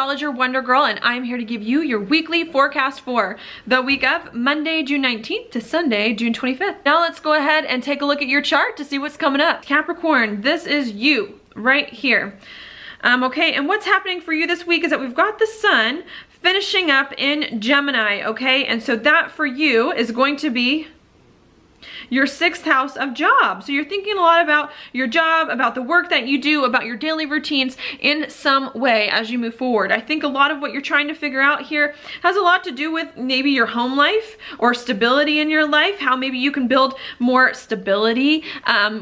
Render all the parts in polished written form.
astrologer Wonder Girl, and I'm here to give you your weekly forecast for the week of Monday, June 19th to Sunday, June 25th. Now let's go ahead and take a look at your chart to see what's coming up. Capricorn, this is you right here. Okay, and what's happening for you this week is that we've got the sun finishing up in Gemini, okay? And so that for you is going to be your 6th house of job. So you're thinking a lot about your job, about the work that you do, about your daily routines in some way as you move forward. I think a lot of what you're trying to figure out here has a lot to do with maybe your home life or stability in your life, how maybe you can build more stability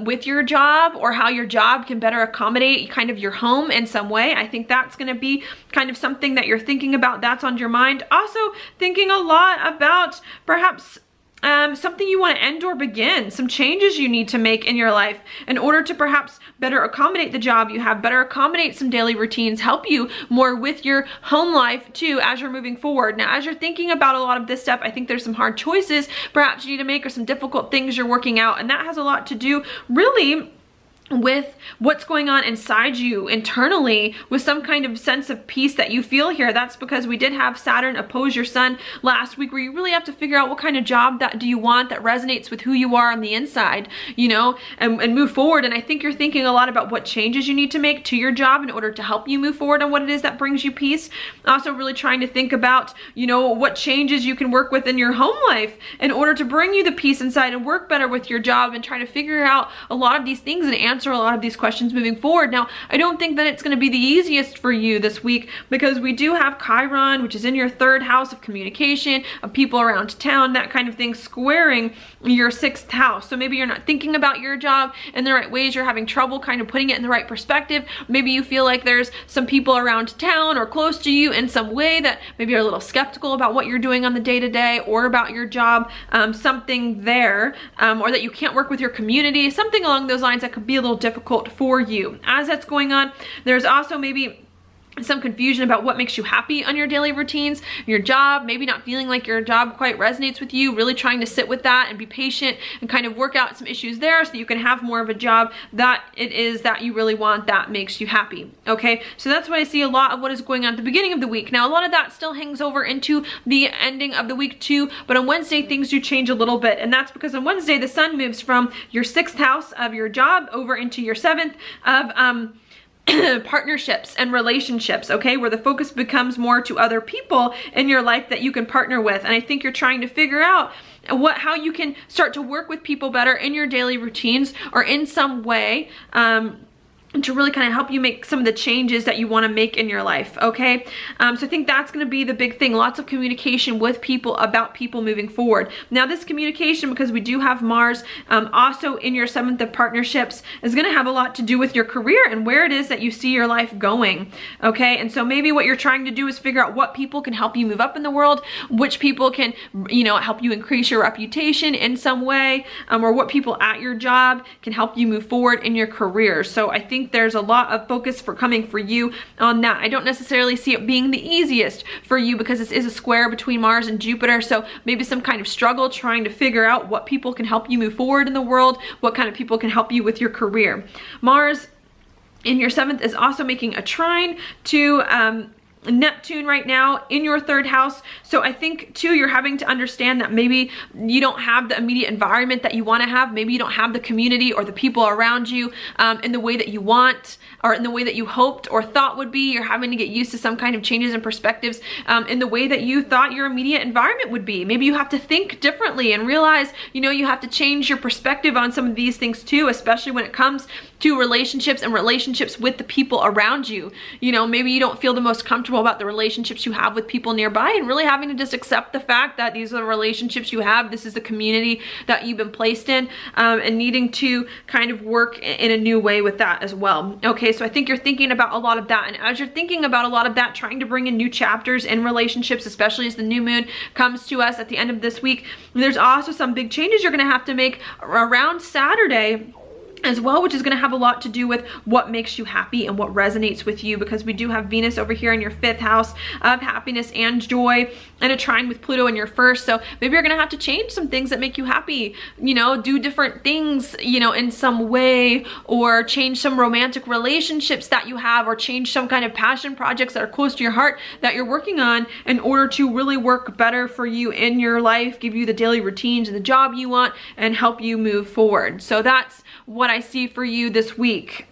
with your job, or how your job can better accommodate kind of your home in some way. I think that's going to be kind of something that you're thinking about, that's on your mind. Also thinking a lot about perhaps something you want to end or begin, some changes you need to make in your life in order to perhaps better accommodate the job you have, better accommodate some daily routines, help you more with your home life too as you're moving forward. Now, as you're thinking about a lot of this stuff, I think there's some hard choices perhaps you need to make, or some difficult things you're working out, and that has a lot to do really with what's going on inside you internally, with some kind of sense of peace that you feel here. That's because we did have Saturn oppose your sun last week, where you really have to figure out what kind of job that do you want that resonates with who you are on the inside, you know, and move forward. And I think you're thinking a lot about what changes you need to make to your job in order to help you move forward on what it is that brings you peace. Also really trying to think about, you know, what changes you can work with in your home life in order to bring you the peace inside and work better with your job, and trying to figure out a lot of these things and answer a lot of these questions moving forward. Now, I don't think that it's going to be the easiest for you this week, because we do have Chiron, which is in your 3rd house of communication, of people around town, that kind of thing, squaring your 6th house. So maybe you're not thinking about your job in the right ways. You're having trouble kind of putting it in the right perspective. Maybe you feel like there's some people around town or close to you in some way that maybe are a little skeptical about what you're doing on the day-to-day or about your job, something there, or that you can't work with your community, something along those lines that could be a little difficult for you. As that's going on, there's also maybe some confusion about what makes you happy on your daily routines, your job, maybe not feeling like your job quite resonates with you, really trying to sit with that and be patient and kind of work out some issues there so that you can have more of a job that it is that you really want, that makes you happy. Okay, so that's what I see a lot of what is going on at the beginning of the week. Now, a lot of that still hangs over into the ending of the week too, but on Wednesday things do change a little bit, and that's because on Wednesday the sun moves from your 6th house of your job over into your 7th of partnerships and relationships, okay, where the focus becomes more to other people in your life that you can partner with. And I think you're trying to figure out how you can start to work with people better in your daily routines, or in some way to really kind of help you make some of the changes that you want to make in your life, okay? So I think that's going to be the big thing. Lots of communication with people, about people moving forward. Now, this communication, because we do have Mars also in your 7th of partnerships, is going to have a lot to do with your career and where it is that you see your life going, okay? And so maybe what you're trying to do is figure out what people can help you move up in the world, which people can, you know, help you increase your reputation in some way, or what people at your job can help you move forward in your career. So I think there's a lot of focus coming for you on that. I don't necessarily see it being the easiest for you, because this is a square between Mars and Jupiter, so maybe some kind of struggle trying to figure out what people can help you move forward in the world, what kind of people can help you with your career. Mars in your 7th is also making a trine to Neptune right now in your 3rd house. So I think too, you're having to understand that maybe you don't have the immediate environment that you want to have. Maybe you don't have the community or the people around you in the way that you want, or in the way that you hoped or thought would be. You're having to get used to some kind of changes in perspectives in the way that you thought your immediate environment would be. Maybe you have to think differently and realize, you know, you have to change your perspective on some of these things too, especially when it comes to relationships and relationships with the people around you. You know, maybe you don't feel the most comfortable about the relationships you have with people nearby, and really having to just accept the fact that these are the relationships you have, this is the community that you've been placed in, and needing to kind of work in a new way with that as well. Okay, so I think you're thinking about a lot of that, and as you're thinking about a lot of that, trying to bring in new chapters in relationships, especially as the new moon comes to us at the end of this week, there's also some big changes you're going to have to make around Saturday as well, which is going to have a lot to do with what makes you happy and what resonates with you, because we do have Venus over here in your 5th house of happiness and joy, and a trine with Pluto in your 1st. So maybe you're going to have to change some things that make you happy, you know, do different things, you know, in some way, or change some romantic relationships that you have, or change some kind of passion projects that are close to your heart that you're working on in order to really work better for you in your life, give you the daily routines and the job you want, and help you move forward. So that's what I see for you this week,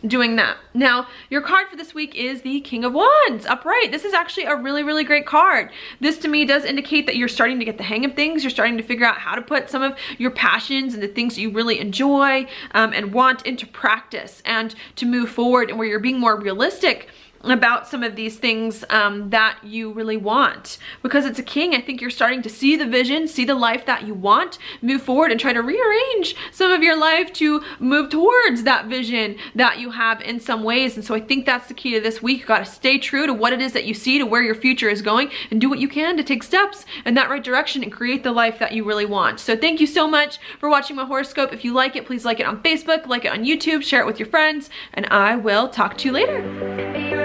doing that. Now, your card for this week is the King of Wands upright. This is actually a really, really great card. This to me does indicate that you're starting to get the hang of things. You're starting to figure out how to put some of your passions and the things that you really enjoy and want into practice, and to move forward, and where you're being more realistic about some of these things that you really want. Because it's a king, I think you're starting to see the vision, see the life that you want, move forward and try to rearrange some of your life to move towards that vision that you have in some ways. And so I think that's the key to this week. You got to stay true to what it is that you see, to where your future is going, and do what you can to take steps in that right direction and create the life that you really want. So thank you so much for watching my horoscope. If you like it, please like it on Facebook, like it on YouTube, share it with your friends, and I will talk to you later.